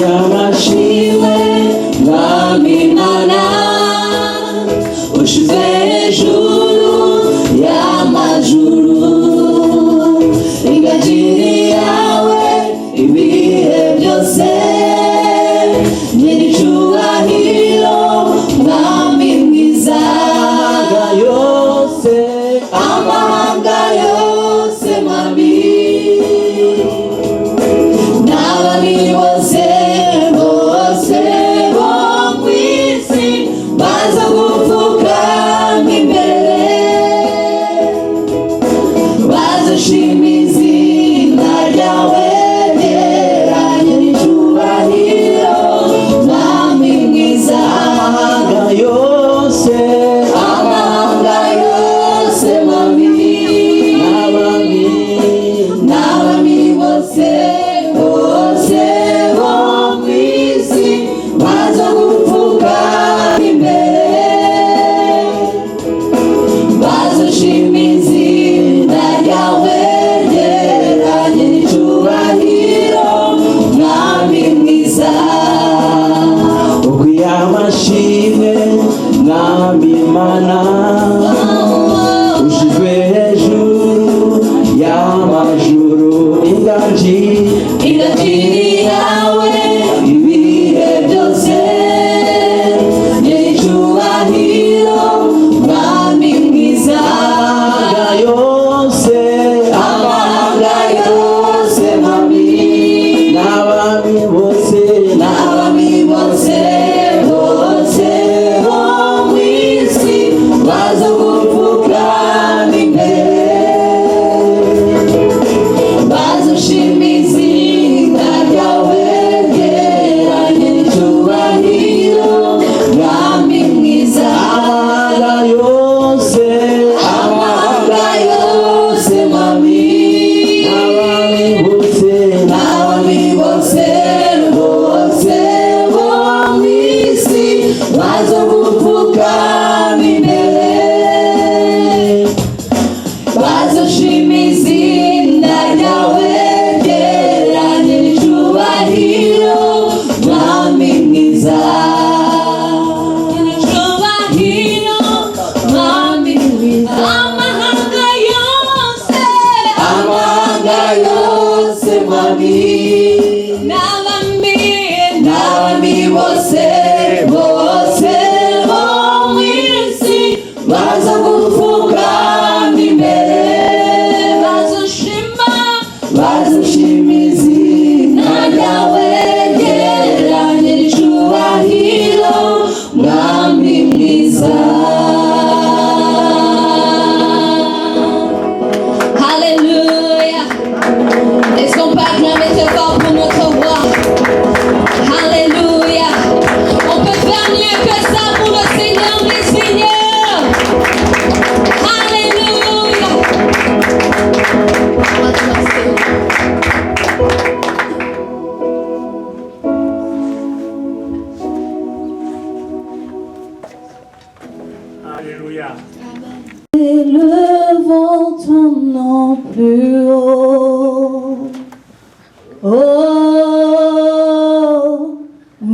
Ukuyamashimwe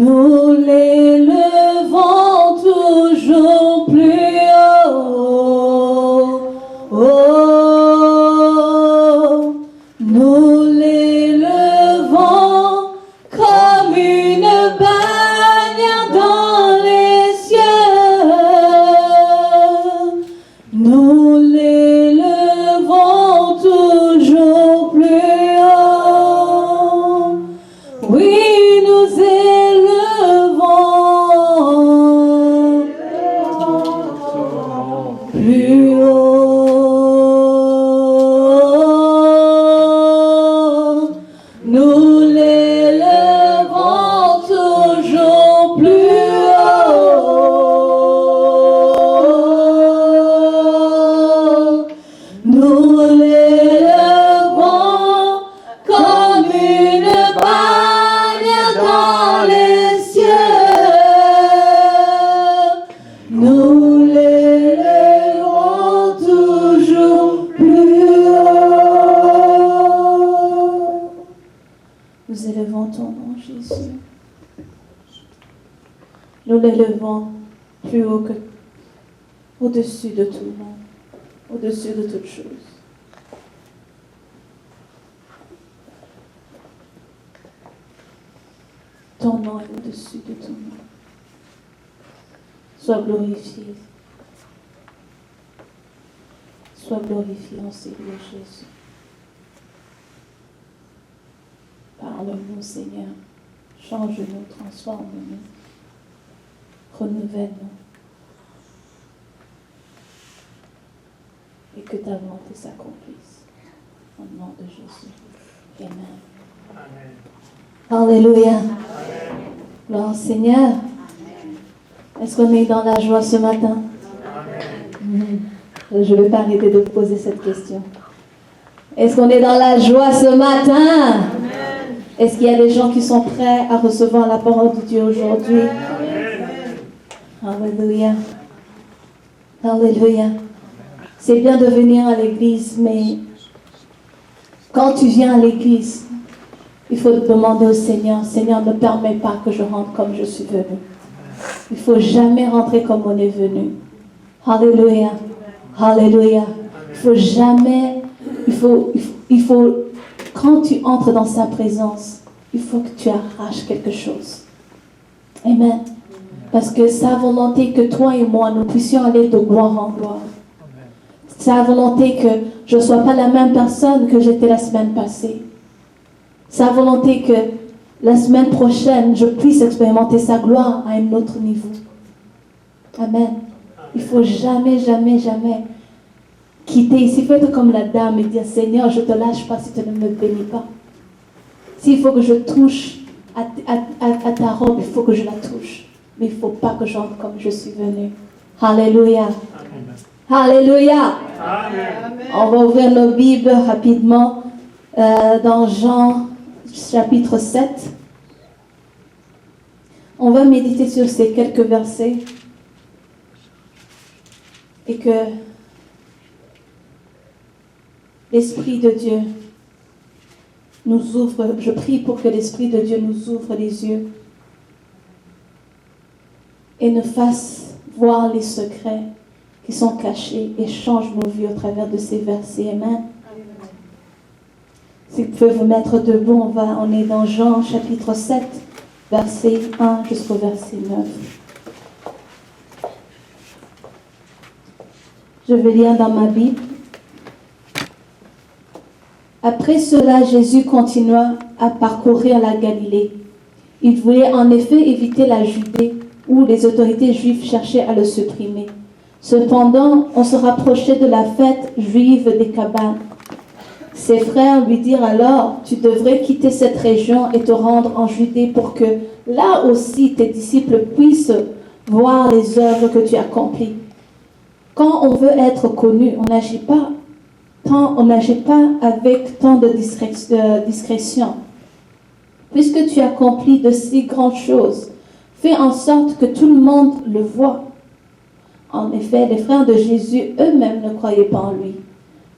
nous l'élevons toujours plus haut. Oh, nous l'élevons comme une bannière dans les cieux. Nous l'élevons toujours plus haut. Oui, nous élevons plus haut. Nous l'élevons toujours plus haut. Nous l'élevons comme une bannière dans les cieux. Nous l'élevons toujours plus haut. Nous élevons ton nom, Jésus. Nous l'élevons plus haut que au-dessus de tout le monde, au-dessus de toutes choses. Ton nom est au-dessus de tout nom. Sois glorifié. Sois glorifié en ces lieux, Jésus. Parle-nous, Seigneur. Change-nous, transforme-nous. Renouvelle-nous. Et que ta volonté s'accomplisse. Au nom de Jésus. Amen. Alléluia. Gloire au Seigneur. Est-ce qu'on est dans la joie ce matin? Je ne vais pas arrêter de vous poser cette question. Est-ce qu'on est dans la joie ce matin? Est-ce qu'il y a des gens qui sont prêts à recevoir la parole de Dieu aujourd'hui? Alléluia. Alléluia. C'est bien de venir à l'église, mais quand tu viens à l'église, il faut demander au Seigneur, Seigneur, ne permets pas que je rentre comme je suis venu. Il ne faut jamais rentrer comme on est venu. Alléluia. Alléluia. Il faut jamais, il faut, quand tu entres dans sa présence, il faut que tu arraches quelque chose. Amen. Parce que sa volonté que toi et moi, nous puissions aller de gloire en gloire. Sa volonté que je ne sois pas la même personne que j'étais la semaine passée. Sa volonté que la semaine prochaine, je puisse expérimenter sa gloire à un autre niveau. Amen. Il ne faut jamais, jamais, jamais quitter ici. Il faut être comme la dame et dire, Seigneur, je ne te lâche pas si tu ne me bénis pas. S'il faut que je touche à ta robe, il faut que je la touche. Mais il ne faut pas que j'entre comme je suis venue. Alléluia. Alléluia. Amen. On va ouvrir nos Bibles rapidement dans Jean chapitre 7. On va méditer sur ces quelques versets et que l'Esprit de Dieu nous ouvre. Je prie pour que l'Esprit de Dieu nous ouvre les yeux et nous fasse voir les secrets qui sont cachés et change nos vies au travers de ces versets. Amen. Si vous pouvez vous mettre debout, on est dans Jean chapitre 7, verset 1 jusqu'au verset 9. Je vais lire dans ma Bible. Après cela, Jésus continua à parcourir la Galilée. Il voulait en effet éviter la Judée, où les autorités juives cherchaient à le supprimer. Cependant, on se rapprochait de la fête juive des cabanes. Ses frères lui dirent alors, tu devrais quitter cette région et te rendre en Judée pour que là aussi tes disciples puissent voir les œuvres que tu accomplis. Quand on veut être connu, on n'agit pas avec tant de discrétion. Puisque tu accomplis de si grandes choses, fais en sorte que tout le monde le voie. En effet, les frères de Jésus eux-mêmes ne croyaient pas en lui.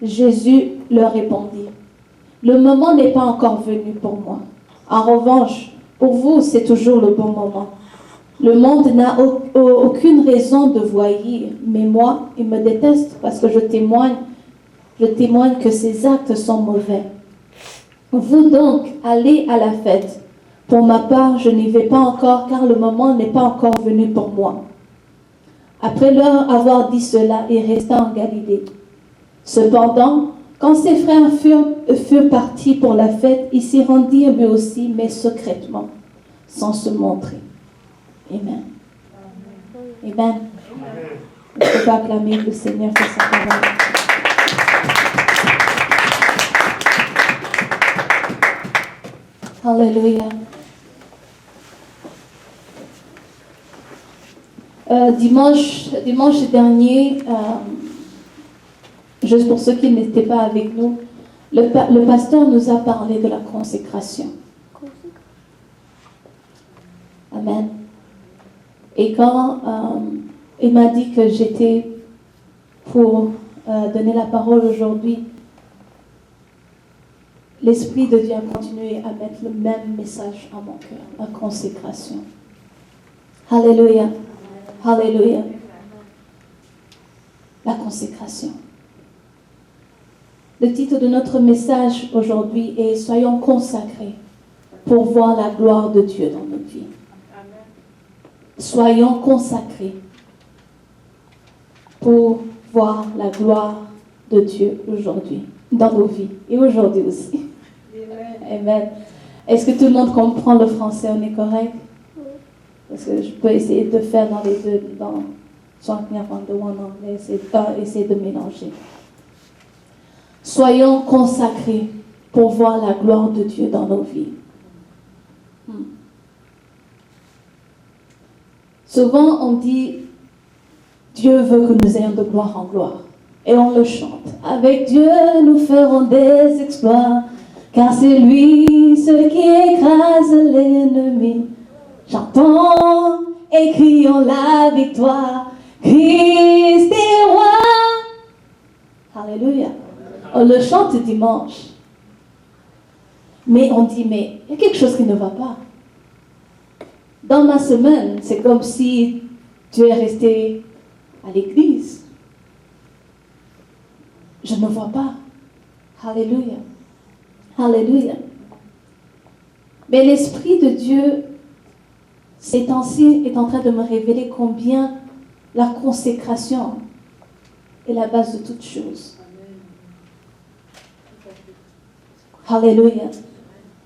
Jésus leur répondit, « Le moment n'est pas encore venu pour moi. En revanche, Pour vous, c'est toujours le bon moment. Le monde n'a aucune raison de vous haïr, mais moi, il me déteste parce que je témoigne que ses actes sont mauvais. Vous donc, allez à la fête. Pour ma part, je n'y vais pas encore car le moment n'est pas encore venu pour moi. Après leur avoir dit cela, il resta en Galilée. Cependant, quand ses frères furent partis pour la fête, il s'y rendit lui aussi, mais secrètement, sans se montrer. Amen. Amen. On peut acclamer le Seigneur pour sa parole. Alléluia. Dimanche dernier, juste pour ceux qui n'étaient pas avec nous, le pasteur nous a parlé de la consécration. Amen. Et quand il m'a dit que j'étais pour donner la parole aujourd'hui, l'Esprit de Dieu a continué à mettre le même message à mon cœur, la consécration. Alléluia. Alléluia. La consécration. Le titre de notre message aujourd'hui est « Soyons consacrés pour voir la gloire de Dieu dans notre vie ». Soyons consacrés pour voir la gloire de Dieu aujourd'hui, dans nos vies et aujourd'hui aussi. Amen. Est-ce que tout le monde comprend le français? On est correct? Parce que je peux essayer de faire dans les deux, soit en anglais, essayer de mélanger. Soyons consacrés pour voir la gloire de Dieu dans nos vies. Souvent, on dit, Dieu veut que nous ayons de gloire en gloire. Et on le chante. Avec Dieu, nous ferons des exploits, car c'est lui, celui qui écrase l'ennemi. Chantons et crions la victoire. Christ est roi. Alléluia. On le chante dimanche. Mais on dit, mais il y a quelque chose qui ne va pas. Dans ma semaine, c'est comme si Dieu est resté à l'église. Je ne vois pas. Alléluia. Alléluia. Mais l'Esprit de Dieu, ces temps-ci, est en train de me révéler combien la consécration est la base de toutes choses. Alléluia.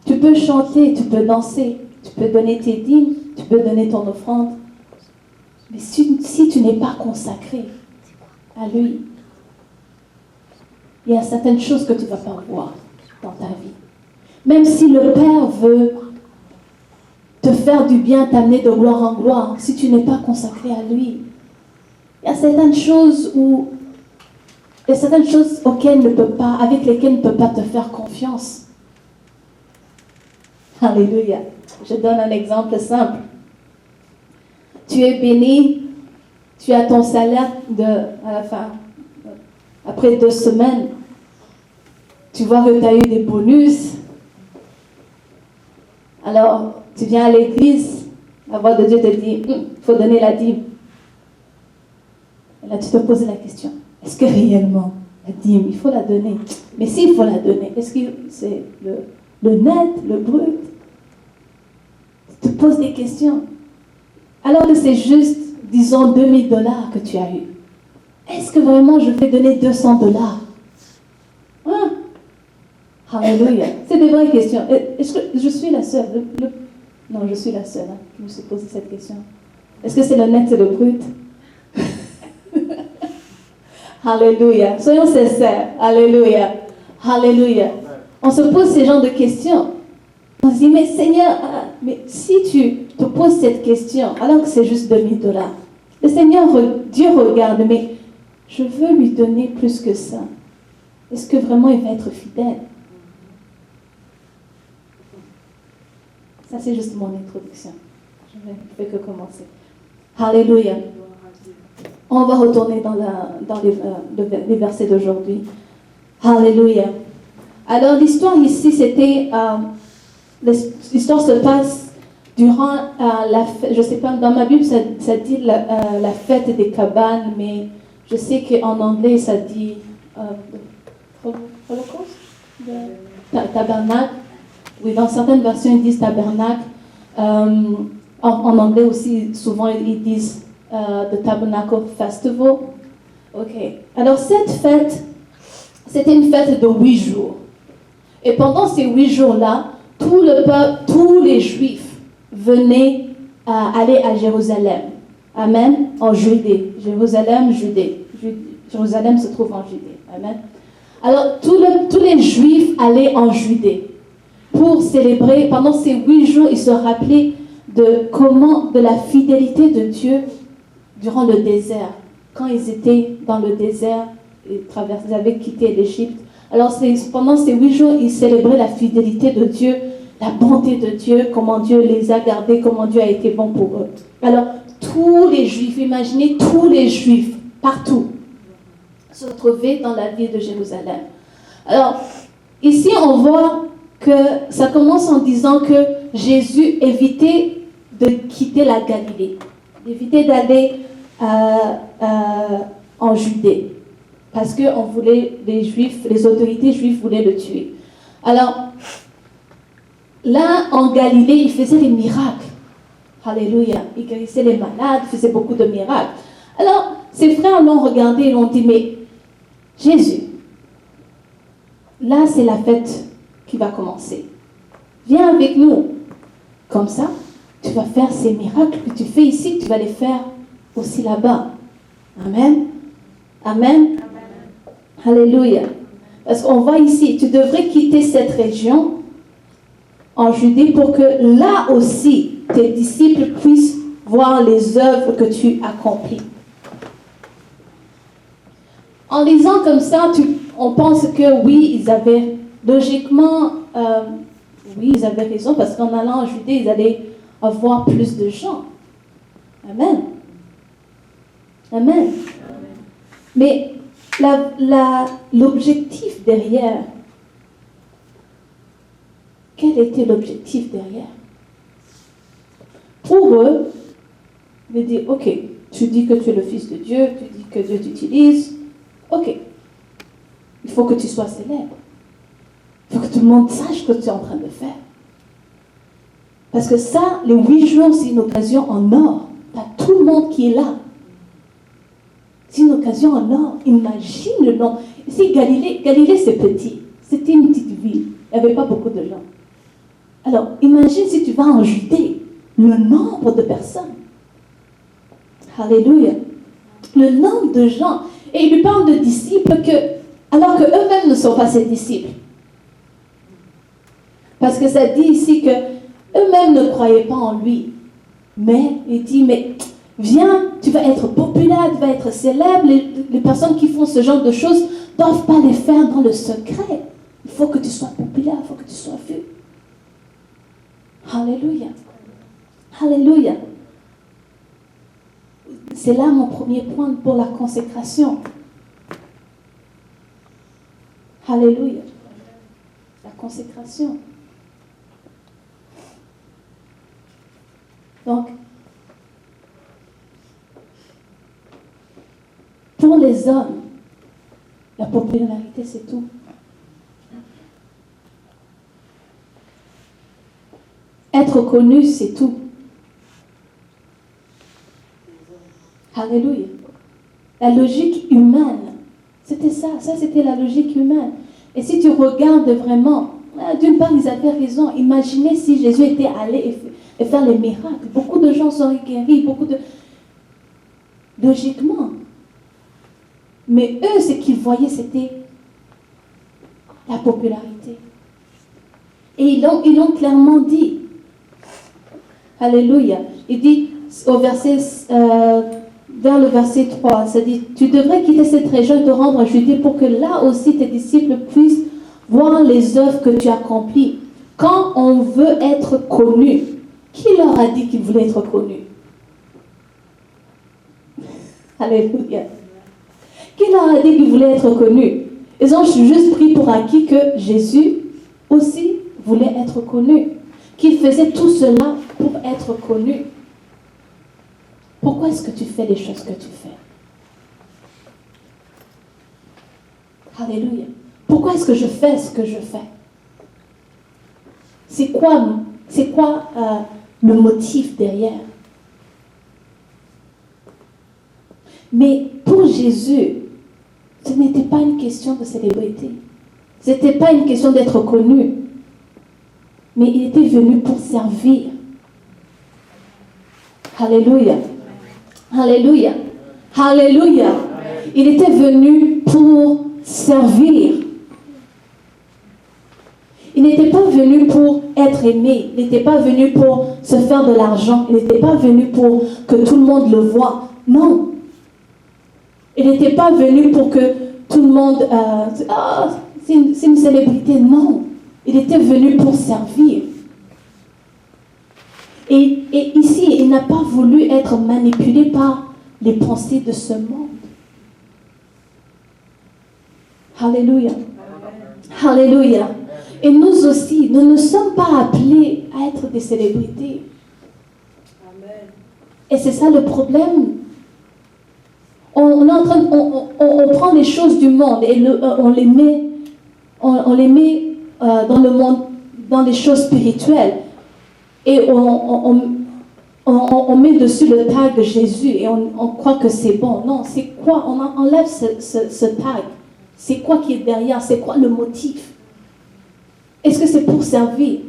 Tu peux chanter, tu peux danser, tu peux donner tes dîmes, tu peux donner ton offrande. Mais si tu n'es pas consacré à lui, il y a certaines choses que tu ne vas pas voir dans ta vie. Même si le Père veut te faire du bien, t'amener de gloire en gloire, si tu n'es pas consacré à lui, il y a certaines choses avec lesquelles il ne peut pas te faire confiance. Alléluia. Je donne un exemple simple. Tu es béni, tu as ton salaire à la fin. Après 2 semaines, tu vois que tu as eu des bonus. Alors, tu viens à l'église, la voix de Dieu te dit, il faut donner la dîme. Et là, tu te poses la question, est-ce que réellement, la dîme, il faut la donner? Mais s'il faut la donner, est-ce que c'est le net, le brut? Tu te poses des questions. Alors que c'est juste, disons, $2000 que tu as eu. Est-ce que vraiment je vais donner $200? Hein? Alléluia. C'est des vraies questions. Est-ce que je suis la seule? Non, je suis la seule qui me suis posé cette question. Est-ce que c'est le net, c'est le brut? Alléluia. Soyons sincères. Alléluia. Alléluia. On se pose ces genres de questions. On se dit, mais Seigneur, mais si tu te poses cette question, alors que c'est juste $2000, le Seigneur, Dieu regarde, mais je veux lui donner plus que ça. Est-ce que vraiment il va être fidèle? Ça, c'est juste mon introduction. Je ne fais que commencer. Alléluia. On va retourner dans les versets d'aujourd'hui. Alléluia. Alors, l'histoire ici, l'histoire se passe durant la fête, je ne sais pas, dans ma Bible, ça dit la fête des cabanes, mais je sais qu'en anglais, ça dit Holocaust, tabernacle. Oui, dans certaines versions, ils disent tabernacle. En anglais aussi, souvent, ils disent the Tabernacle Festival. Ok. Alors, cette fête, c'était une fête de 8 jours. Et pendant ces 8 jours-là, tout le peuple, tous les Juifs venaient aller à Jérusalem. Amen. En Judée. Jérusalem, Judée. Jérusalem se trouve en Judée. Amen. Alors, tous les Juifs allaient en Judée pour célébrer. Pendant ces 8 jours, ils se rappelaient de la fidélité de Dieu durant le désert. Quand ils étaient dans le désert, ils avaient quitté l'Égypte. Alors, pendant ces 8 jours, ils célébraient la fidélité de Dieu, la bonté de Dieu, comment Dieu les a gardés, comment Dieu a été bon pour eux. Alors, tous les Juifs, imaginez tous les Juifs, partout, se trouvaient dans la ville de Jérusalem. Alors, ici, on voit que ça commence en disant que Jésus évitait de quitter la Galilée, d'éviter d'aller en Judée, parce que les autorités juives voulaient le tuer. Alors, là, en Galilée, il faisait des miracles. Alléluia. Il guérissait les malades, il faisait beaucoup de miracles. Alors, ses frères l'ont regardé et l'ont dit, mais Jésus, là, c'est la fête qui va commencer. Viens avec nous. Comme ça, tu vas faire ces miracles que tu fais ici, tu vas les faire aussi là-bas. Amen. Amen. Alléluia. Parce qu'on voit ici, tu devrais quitter cette région en Judée pour que là aussi, tes disciples puissent voir les œuvres que tu accomplis. En lisant comme ça, on pense que oui, ils avaient logiquement, oui, ils avaient raison, parce qu'en allant en Judée, ils allaient avoir plus de gens. Amen. Amen. Mais l'objectif derrière, quel était l'objectif derrière? Pour eux, ils disent, ok, tu dis que tu es le Fils de Dieu, tu dis que Dieu t'utilise, ok, il faut que tu sois célèbre. Il faut que tout le monde sache ce que tu es en train de faire. Parce que ça, les 8 jours, c'est une occasion en or. Tu as tout le monde qui est là. C'est une occasion en or. Imagine le nom. Ici, Galilée, c'est petit. C'était une petite ville. Il n'y avait pas beaucoup de gens. Alors, imagine si tu vas en Judée, le nombre de personnes. Alléluia. Le nombre de gens. Et il lui parle de disciples alors qu'eux-mêmes ne sont pas ses disciples. Parce que ça dit ici que eux-mêmes ne croyaient pas en lui. Mais il dit, mais viens, tu vas être populaire, tu vas être célèbre. Les personnes qui font ce genre de choses ne doivent pas les faire dans le secret. Il faut que tu sois populaire, il faut que tu sois vu. Alléluia. Alléluia. C'est là mon premier point pour la consécration. Alléluia. La consécration. Donc, pour les hommes, la popularité, c'est tout. Être connu, c'est tout. Alléluia. La logique humaine, c'était ça. Ça, c'était la logique humaine. Et si tu regardes vraiment, d'une part, ils avaient raison. Imaginez si Jésus était allé et faire les miracles. Beaucoup de gens seraient guéris, logiquement. Mais eux, ce qu'ils voyaient, c'était la popularité. Et ils l'ont clairement dit. Alléluia. Il dit vers le verset 3, ça dit, tu devrais quitter cette région et te rendre à Judée pour que là aussi tes disciples puissent voir les œuvres que tu accomplis. Quand on veut être connu, qui leur a dit qu'ils voulaient être connus? Alléluia. Qui leur a dit qu'ils voulaient être connus? Ils ont juste pris pour acquis que Jésus aussi voulait être connu. Qu'il faisait tout cela pour être connu, pourquoi est-ce que tu fais les choses que tu fais? Alléluia. Pourquoi est-ce que je fais ce que je fais? C'est quoi le motif derrière? Mais pour Jésus, ce n'était pas une question de célébrité. Ce n'était pas une question d'être connu. Mais il était venu pour servir. Alléluia. Alléluia. Alléluia. Il était venu pour servir. Il n'était pas venu pour être aimé. Il n'était pas venu pour se faire de l'argent. Il n'était pas venu pour que tout le monde le voie. Non. Il n'était pas venu pour que tout le monde... c'est une célébrité. Non. Il était venu pour servir. Et ici, il n'a pas voulu être manipulé par les pensées de ce monde. Alléluia. Alléluia. Et nous aussi, nous ne sommes pas appelés à être des célébrités. Amen. Et c'est ça le problème. On prend les choses du monde et on les met dans le monde, dans les choses spirituelles. Et on met dessus le tag Jésus et on croit que c'est bon. Non, c'est quoi? On enlève ce tag. C'est quoi qui est derrière? C'est quoi le motif? Est-ce que c'est pour servir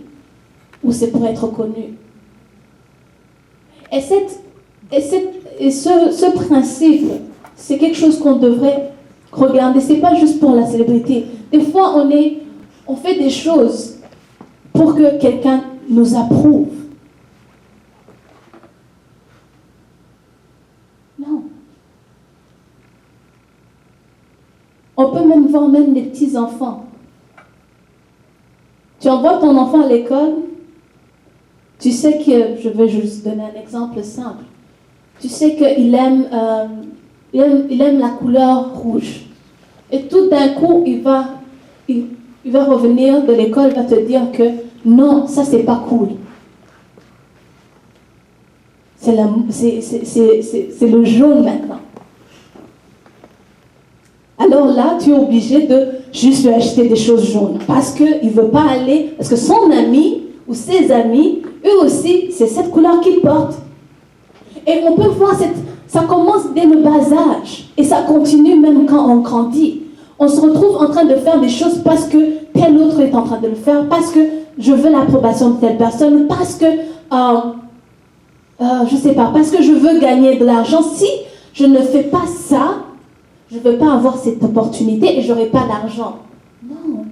ou c'est pour être connu? Et ce principe, c'est quelque chose qu'on devrait regarder. C'est pas juste pour la célébrité. Des fois, on fait des choses pour que quelqu'un nous approuve. Non. On peut même voir même les petits-enfants. Tu envoies ton enfant à l'école, tu sais que, je vais juste donner un exemple simple, tu sais qu'il aime la couleur rouge. Et tout d'un coup, il va revenir de l'école, il va te dire que non, ça c'est pas cool. C'est le jaune maintenant. Alors là, tu es obligé de juste lui acheter des choses jaunes. Parce qu'il ne veut pas aller, parce que son ami ou ses amis, eux aussi, c'est cette couleur qu'ils portent. Et on peut voir, ça commence dès le bas âge. Et ça continue même quand on grandit. On se retrouve en train de faire des choses parce que tel autre est en train de le faire, parce que je veux l'approbation de telle personne, parce que, je ne sais pas, parce que je veux gagner de l'argent. Si je ne fais pas ça, je ne veux pas avoir cette opportunité et je n'aurai pas l'argent. Non.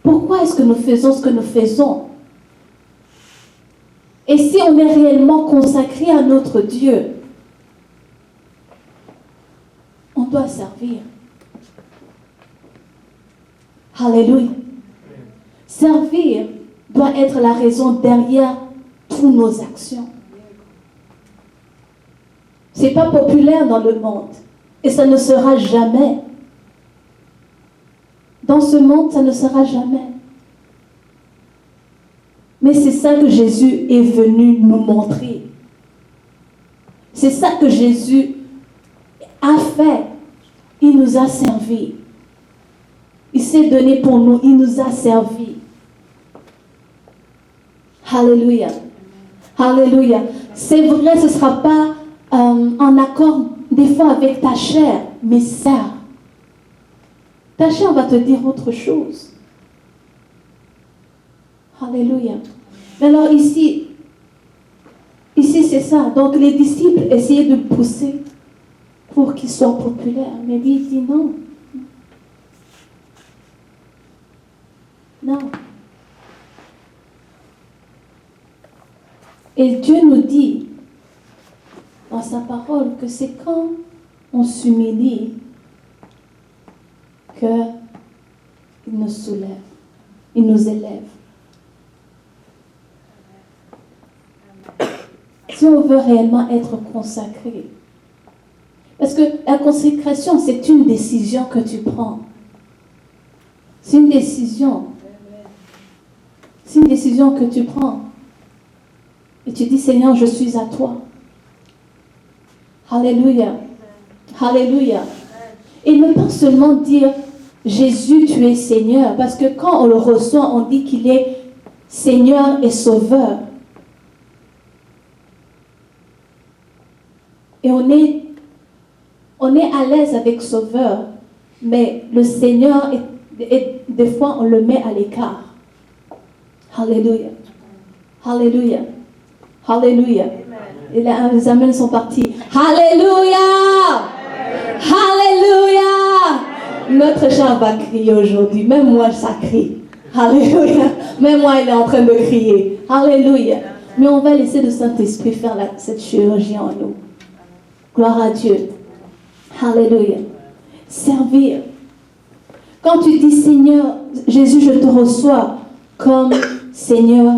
Pourquoi est-ce que nous faisons ce que nous faisons? Et si on est réellement consacré à notre Dieu, on doit servir. Alléluia. Servir doit être la raison derrière toutes nos actions. Ce n'est pas populaire dans le monde. Et ça ne sera jamais. Dans ce monde, ça ne sera jamais. Mais c'est ça que Jésus est venu nous montrer. C'est ça que Jésus a fait. Il nous a servi. Il s'est donné pour nous. Il nous a servi. Alléluia. Alléluia. C'est vrai, ce ne sera pas en accord des fois avec ta chair, mais serre. Ta chair va te dire autre chose. Alléluia. Mais alors ici c'est ça. Donc les disciples essayaient de le pousser pour qu'il soit populaire. Mais lui il dit non. Non. Et Dieu nous dit dans sa parole que c'est quand on s'humilie qu'il nous soulève, il nous élève. Si on veut réellement être consacré, parce que la consécration, c'est une décision que tu prends. C'est une décision. C'est une décision que tu prends. Et tu dis, Seigneur, je suis à toi. Alléluia. Alléluia. Et ne pas seulement dire, Jésus, tu es Seigneur, parce que quand on le reçoit, on dit qu'il est Seigneur et Sauveur. Et on est à l'aise avec Sauveur, mais le Seigneur, des fois, on le met à l'écart. Alléluia. Alléluia. Alléluia. Et là, les amens sont partis. Alléluia. Alléluia. Notre chant va crier aujourd'hui. Même moi, ça crie. Alléluia. Même moi, il est en train de crier. Alléluia. Mais on va laisser le Saint-Esprit faire cette chirurgie en nous. Gloire à Dieu. Alléluia. Servir. Quand tu dis Seigneur, Jésus, je te reçois comme Seigneur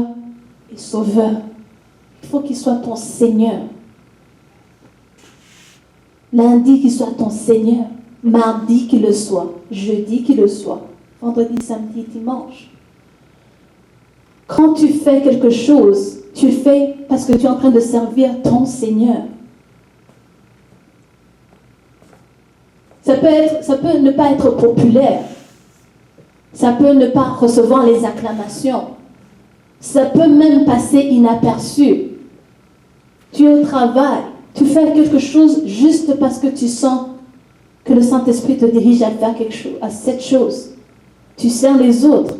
et Sauveur. Il faut qu'il soit ton Seigneur. Lundi, qu'il soit ton Seigneur. Mardi, qu'il le soit. Jeudi, qu'il le soit. Vendredi, samedi, dimanche. Quand tu fais quelque chose, tu fais parce que tu es en train de servir ton Seigneur. Ça peut ne pas être populaire. Ça peut ne pas recevoir les acclamations. Ça peut même passer inaperçu. Tu es au travail. Tu fais quelque chose juste parce que tu sens que le Saint-Esprit te dirige à faire quelque chose, à cette chose. Tu sers les autres.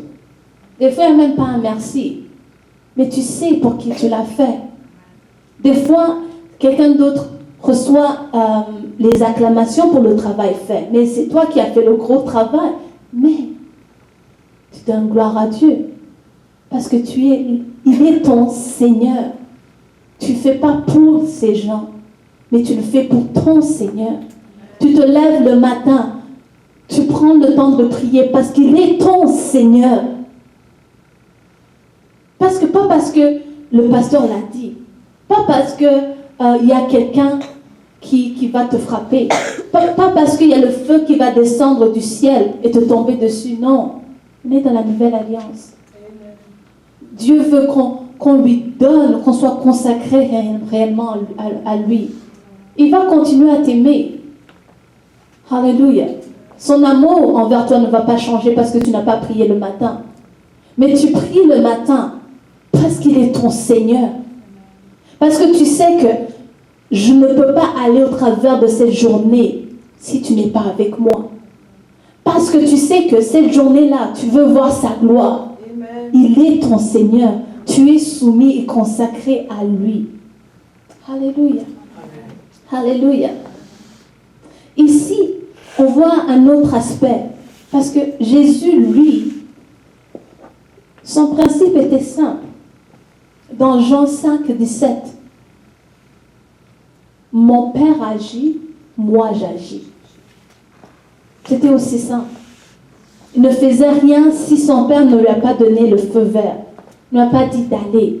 Des fois, il n'y a même pas un merci. Mais tu sais pour qui tu l'as fait. Des fois, quelqu'un d'autre reçoit les acclamations pour le travail fait. Mais c'est toi qui as fait le gros travail. Mais tu donnes gloire à Dieu. Parce que il est ton Seigneur. Tu ne fais pas pour ces gens, mais tu le fais pour ton Seigneur. Tu te lèves le matin, tu prends le temps de prier parce qu'il est ton Seigneur. Pas parce que le pasteur l'a dit, pas parce que y a quelqu'un qui va te frapper, pas parce qu'il y a le feu qui va descendre du ciel et te tomber dessus. Non, on est dans la nouvelle alliance. Dieu veut qu'on lui donne, qu'on soit consacré réellement à lui. Il va continuer à t'aimer. Alléluia. Son amour envers toi ne va pas changer parce que tu n'as pas prié le matin. Mais tu pries le matin parce qu'il est ton Seigneur. Parce que tu sais que je ne peux pas aller au travers de cette journée si tu n'es pas avec moi. Parce que tu sais que cette journée-là, tu veux voir sa gloire. Il est ton Seigneur. Tu es soumis et consacré à lui. Alléluia. Alléluia. Ici, on voit un autre aspect. Parce que Jésus, lui, son principe était simple. Dans Jean 5, 17, mon Père agit, moi j'agis. C'était aussi simple. Il ne faisait rien si son Père ne lui a pas donné le feu vert. Il ne lui a pas dit d'aller.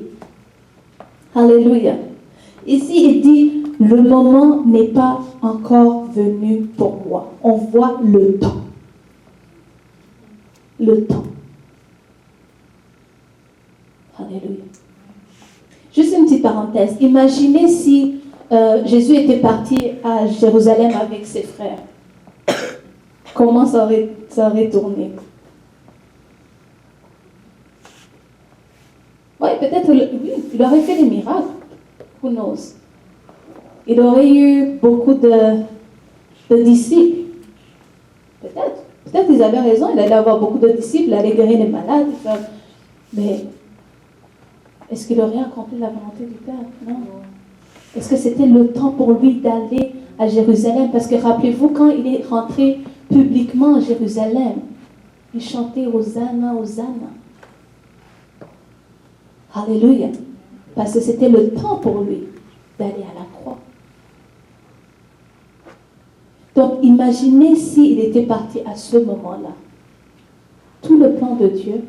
Alléluia. Ici, il dit, le moment n'est pas encore venu pour moi. On voit le temps. Le temps. Alléluia. Juste une petite parenthèse. Imaginez si Jésus était parti à Jérusalem avec ses frères. Comment ça aurait tourné? Oui, peut-être, oui, il aurait fait des miracles. Who knows? Il aurait eu beaucoup de disciples. Peut-être ils avaient raison, il allait avoir beaucoup de disciples, il allait guérir les malades. Mais est-ce qu'il aurait accompli la volonté du Père? Non. Est-ce que c'était le temps pour lui d'aller à Jérusalem? Parce que rappelez-vous, quand il est rentré publiquement à Jérusalem, il chantait Hosanna, Hosanna. Alléluia. Parce que c'était le temps pour lui d'aller à la croix. Donc, imaginez s'il était parti à ce moment-là. Tout le plan de Dieu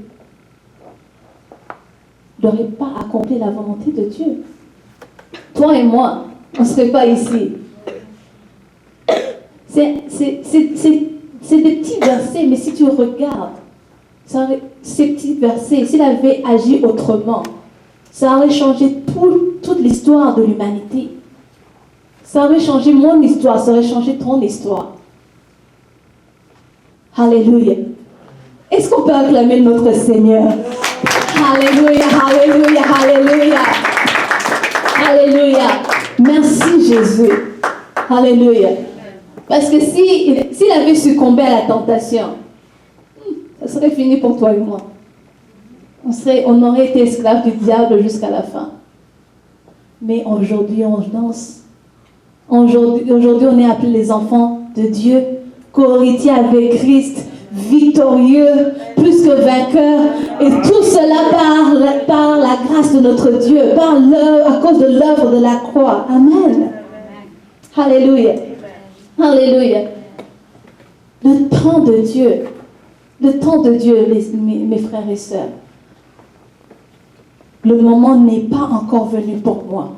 n'aurait pas accompli la volonté de Dieu. Toi et moi, on ne serait pas ici. C'est des petits versets, mais si tu regardes, ces petits versets, s'il avait agi autrement, ça aurait changé tout toute l'histoire de l'humanité. Ça aurait changé mon histoire, ça aurait changé ton histoire. Alléluia. Est-ce qu'on peut acclamer notre Seigneur? Alléluia, alléluia, alléluia. Alléluia. Merci Jésus. Alléluia. Parce que s'il avait succombé à la tentation, ça serait fini pour toi et moi. On aurait été esclaves du diable jusqu'à la fin. Mais aujourd'hui, on danse. Aujourd'hui, on est appelés les enfants de Dieu, co-héritiers avec Christ, victorieux, plus que vainqueurs. Et tout cela par la grâce de notre Dieu, à cause de l'œuvre de la croix. Amen. Alléluia. Alléluia. Le temps de Dieu, mes frères et sœurs. Le moment n'est pas encore venu pour moi.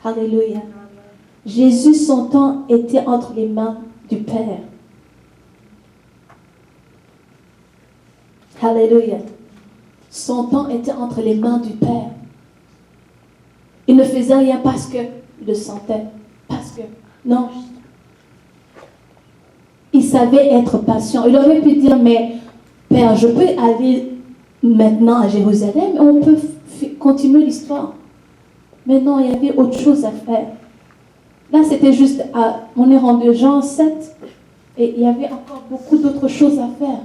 Alléluia. Jésus, son temps était entre les mains du Père. Alléluia. Son temps était entre les mains du Père. Il ne faisait rien parce qu'il le sentait. Non. Il savait être patient. Il aurait pu dire, mais Père, je peux aller maintenant à Jérusalem et on peut continuer l'histoire. Mais non, il y avait autre chose à faire. Là, c'était juste, on est rendu Jean 7 et il y avait encore beaucoup d'autres choses à faire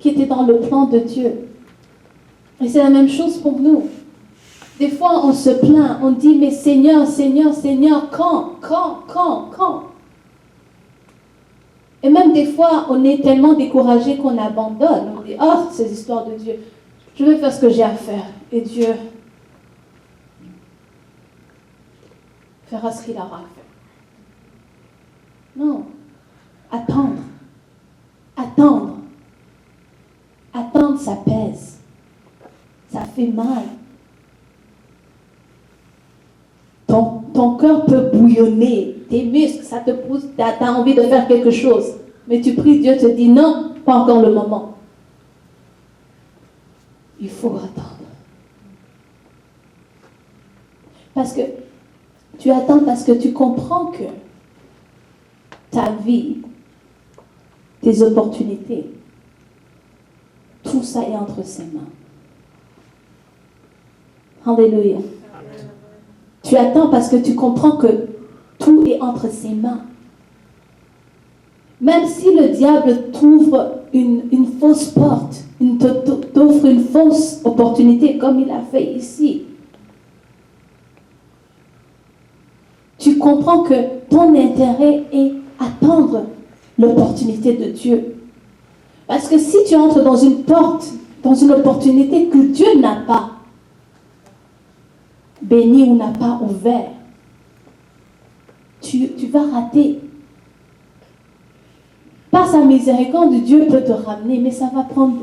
qui étaient dans le plan de Dieu. Et c'est la même chose pour nous. Des fois, on se plaint, on dit, mais Seigneur, Seigneur, Seigneur, quand? Et même des fois, on est tellement découragé qu'on abandonne. On dit, oh, ces histoires de Dieu, je vais faire ce que j'ai à faire. Et Dieu fera ce qu'il aura à faire. Non. Attendre. Attendre, ça pèse. Ça fait mal. Ton cœur peut bouillonner, tes muscles, ça te pousse, tu as envie de faire quelque chose. Mais tu pries, Dieu te dit non, pas encore le moment. Il faut attendre. Parce que tu attends parce que tu comprends que ta vie, tes opportunités, tout ça est entre ses mains. Alléluia. Tu attends parce que tu comprends que tout est entre ses mains. Même si le diable t'ouvre une fausse porte, t'offre une fausse opportunité comme il a fait ici, tu comprends que ton intérêt est attendre l'opportunité de Dieu. Parce que si tu entres dans une porte, dans une opportunité que Dieu n'a pas béni ou n'a pas ouvert, tu vas rater. Par sa miséricorde, Dieu peut te ramener, mais ça va prendre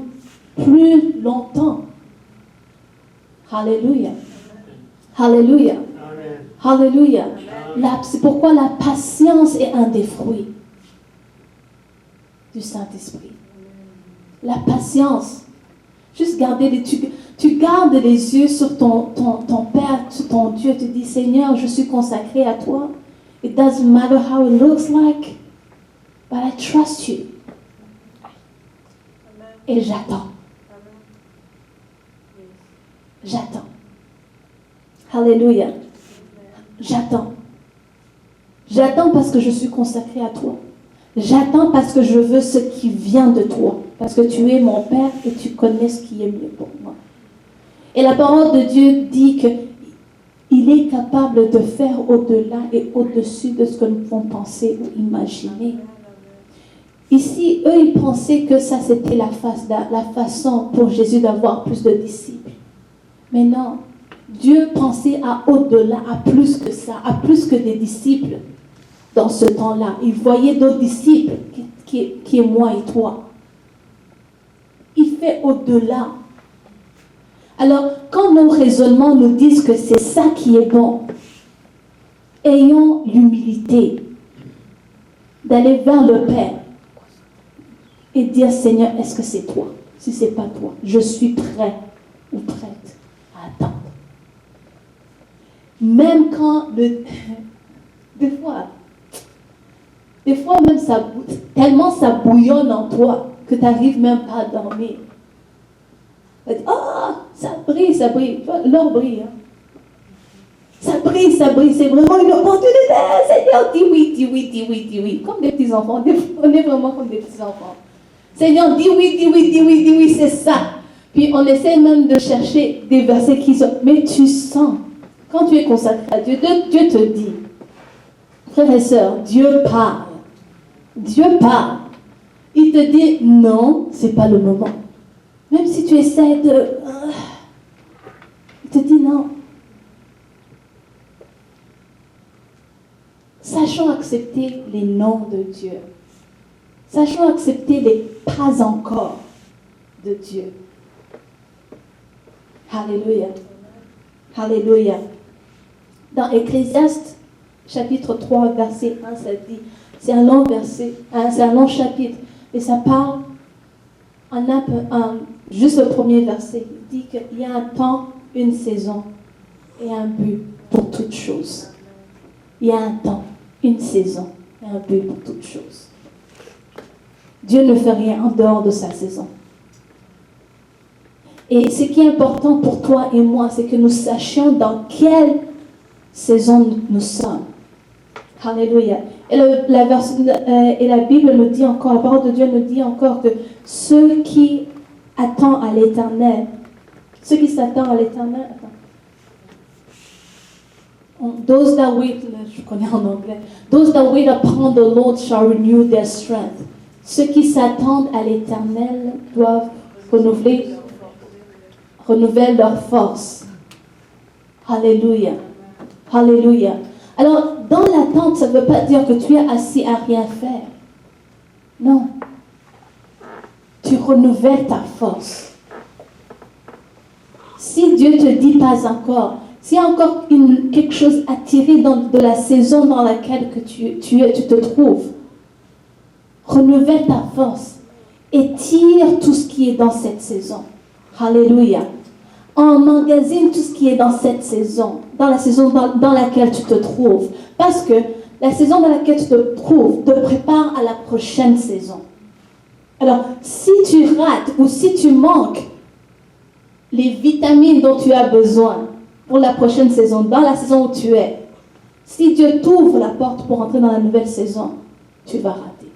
plus longtemps. Alléluia. Alléluia. Alléluia. C'est pourquoi la patience est un des fruits du Saint-Esprit. La patience. Juste garder tu gardes les yeux sur ton Père, sur ton Dieu. Tu dis, Seigneur, je suis consacré à toi. It doesn't matter how it looks like, but I trust you. Et j'attends. J'attends. Alléluia. J'attends. J'attends parce que je suis consacré à toi. J'attends parce que je veux ce qui vient de toi. Parce que tu es mon Père et tu connais ce qui est mieux pour moi. Et la parole de Dieu dit qu'il est capable de faire au-delà et au-dessus de ce que nous pouvons penser ou imaginer. Ici, eux, ils pensaient que ça, c'était la façon pour Jésus d'avoir plus de disciples. Mais non, Dieu pensait à au-delà, à plus que ça, à plus que des disciples dans ce temps-là. Il voyait d'autres disciples qui est moi et toi. Il fait au-delà. Alors, quand nos raisonnements nous disent que c'est ça qui est bon, ayons l'humilité d'aller vers le Père et dire, Seigneur, est-ce que c'est toi? si ce n'est pas toi. Je suis prêt ou prête à attendre. Même quand des fois même tellement ça bouillonne en toi que tu n'arrives même pas à dormir. Ça brille, l'or brille. Hein. Ça brille, c'est vraiment une opportunité. Seigneur, dis oui. Comme des petits enfants, on est vraiment comme des petits enfants. Seigneur, dis oui, c'est ça. Puis on essaie même de chercher des versets qui sont... Mais tu sens, quand tu es consacré à Dieu, Dieu te dit, frères et sœurs, Dieu parle. Il te dit, non, c'est pas le moment. Même si tu essaies de... il te dit non. Sachons accepter les noms de Dieu. Sachons accepter les pas encore de Dieu. Alléluia. Alléluia. Dans Ecclésiaste, chapitre 3, verset 1, ça dit, c'est un long verset, c'est un long chapitre, et ça parle, juste le premier verset, il dit qu'il y a un temps, une saison et un but pour toutes choses. Il y a un temps, une saison et un but pour toutes choses. Dieu ne fait rien en dehors de sa saison. Et ce qui est important pour toi et moi, c'est que nous sachions dans quelle saison nous sommes. Alléluia. Et la Bible nous dit encore, la parole de Dieu nous dit encore que ceux qui attendent à l'Éternel, ceux qui s'attendent à l'Éternel, those that wait, je connais en anglais, those that wait upon the Lord shall renew their strength. Ceux qui s'attendent à l'Éternel doivent renouveler leur force. Alléluia. Alléluia. Alors, dans l'attente, ça ne veut pas dire que tu es assis à rien faire. Non. Tu renouvelles ta force. Si Dieu te dit pas encore, s'il y a encore quelque chose à tirer de la saison dans laquelle que tu te trouves, renouvelle ta force et tire tout ce qui est dans cette saison. Alléluia. Emmagasine tout ce qui est dans cette saison, dans la saison dans laquelle tu te trouves. Parce que la saison dans laquelle tu te trouves te prépare à la prochaine saison. Alors, si tu rates ou si tu manques les vitamines dont tu as besoin pour la prochaine saison, dans la saison où tu es, si Dieu t'ouvre la porte pour entrer dans la nouvelle saison, tu vas rater.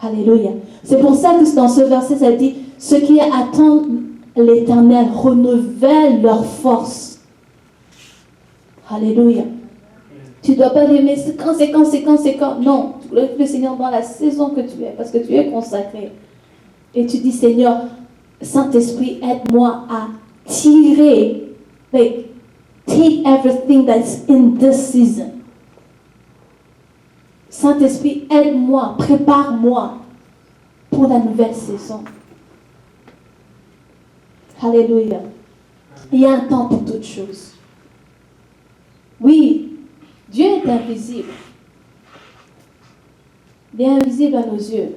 Alléluia. C'est pour ça que dans ce verset, ça dit, ceux qui attendent l'Éternel renouvellent leur force. Alléluia. Tu ne dois pas aimer, c'est quand. Non, tu glorifies le Seigneur dans la saison que tu es, parce que tu es consacré. Et tu dis, Seigneur, Saint-Esprit, aide-moi à tirer, take everything that's in this season. Saint-Esprit, aide-moi, prépare-moi pour la nouvelle saison. Alléluia. Il y a un temps pour toutes choses. Oui, Dieu est invisible. Il est invisible à nos yeux.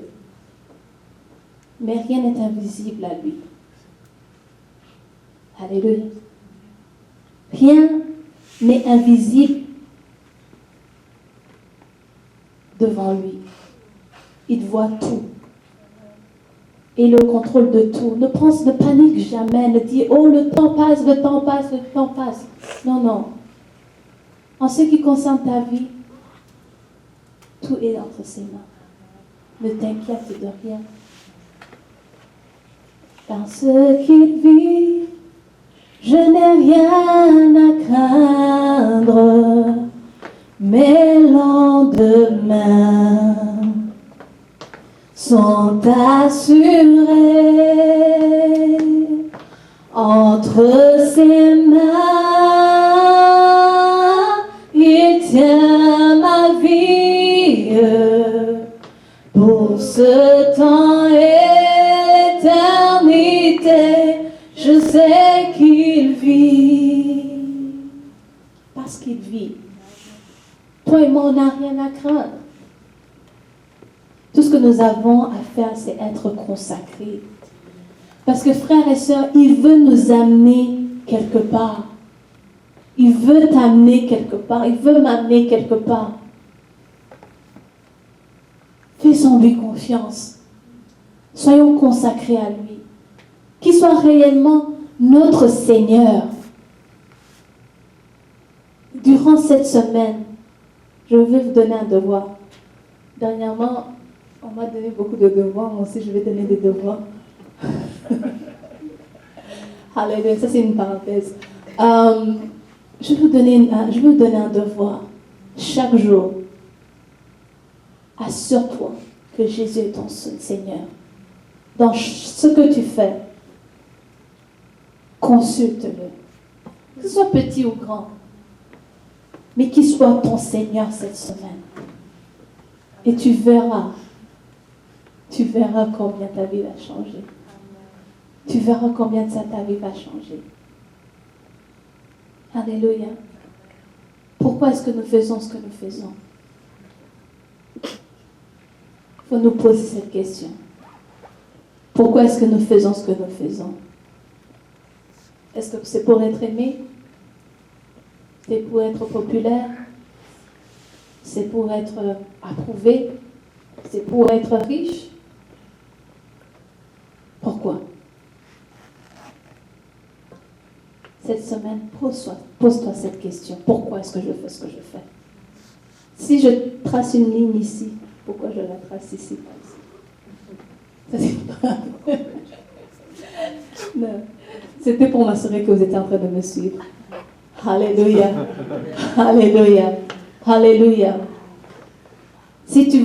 Mais rien n'est invisible à lui. Alléluia. Rien n'est invisible devant lui. Il voit tout. Et le contrôle de tout. Ne panique jamais. Ne dis, oh, le temps passe. Non. En ce qui concerne ta vie, tout est entre ses mains. Ne t'inquiète de rien. Parce qu'il vit, je n'ai rien à craindre. Mes lendemains sont assurés entre ses mains. Il tient ma vie pour ce temps et l'éternité. Je sais qu'il vit parce qu'il vit. Toi et moi, on n'a rien à craindre. Tout ce que nous avons à faire, c'est être consacrés. Parce que frères et sœurs, il veut nous amener quelque part. Il veut t'amener quelque part. Il veut m'amener quelque part. Faisons-lui confiance. Soyons consacrés à lui. Qu'il soit réellement notre Seigneur. Durant cette semaine, je vais vous donner un devoir. Dernièrement, on m'a donné beaucoup de devoirs. Moi aussi, je vais donner des devoirs. Alléluia, ça c'est une parenthèse. Je vais vous donner un devoir. Chaque jour, assure-toi que Jésus est ton Seigneur. Dans ce que tu fais, consulte-le. Que ce soit petit ou grand. Mais qu'il soit ton Seigneur cette semaine. Et tu verras combien ta vie va changer. Tu verras combien ta vie va changer. Alléluia. Pourquoi est-ce que nous faisons ce que nous faisons? Il faut nous poser cette question. Pourquoi est-ce que nous faisons ce que nous faisons? Est-ce que c'est pour être aimé? C'est pour être populaire? C'est pour être approuvé? C'est pour être riche? Pourquoi? Cette semaine, pose-toi cette question. Pourquoi est-ce que je fais ce que je fais? Si je trace une ligne ici, pourquoi je la trace ici? Ça, c'est pas... Non. C'était pour m'assurer que vous étiez en train de me suivre. Alléluia. Alléluia. Alléluia. Si tu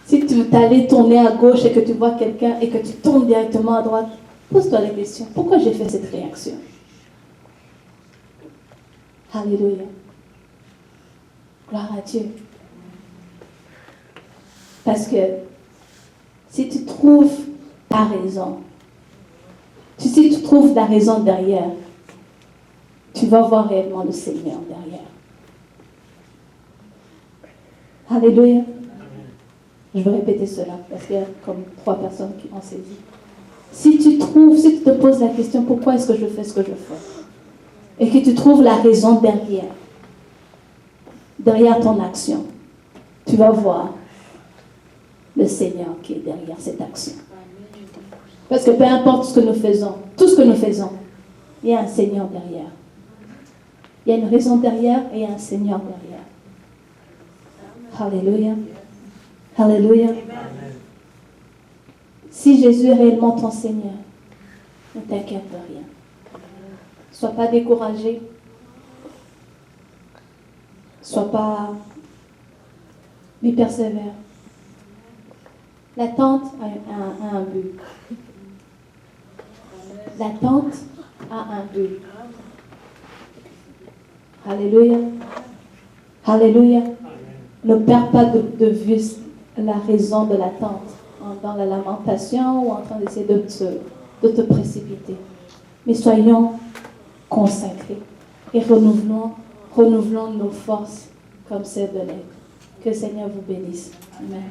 veux t'aller tourner à gauche et que tu vois quelqu'un et que tu tournes directement à droite, pose-toi la question. Pourquoi j'ai fait cette réaction? Alléluia. Gloire à Dieu. Parce que si tu trouves ta raison, si tu trouves la raison derrière, tu vas voir réellement le Seigneur derrière. Alléluia. Je vais répéter cela parce qu'il y a comme 3 personnes qui ont saisi. Si tu te poses la question pourquoi est-ce que je fais ce que je fais, et que tu trouves la raison derrière ton action, tu vas voir le Seigneur qui est derrière cette action. Parce que peu importe ce que nous faisons, tout ce que nous faisons, il y a un Seigneur derrière. Il y a une raison derrière et il y a un Seigneur derrière. Alléluia. Alléluia. Si Jésus est réellement ton Seigneur, ne t'inquiète de rien. Sois pas découragé. Sois pas... Mais persévère. L'attente a un but. L'attente a un but. Alléluia. Alléluia. Ne perds pas de vue la raison de l'attente dans la lamentation ou en train d'essayer de te précipiter. Mais soyons consacrés et renouvelons nos forces comme celles de l'aigle. Que le Seigneur vous bénisse. Amen.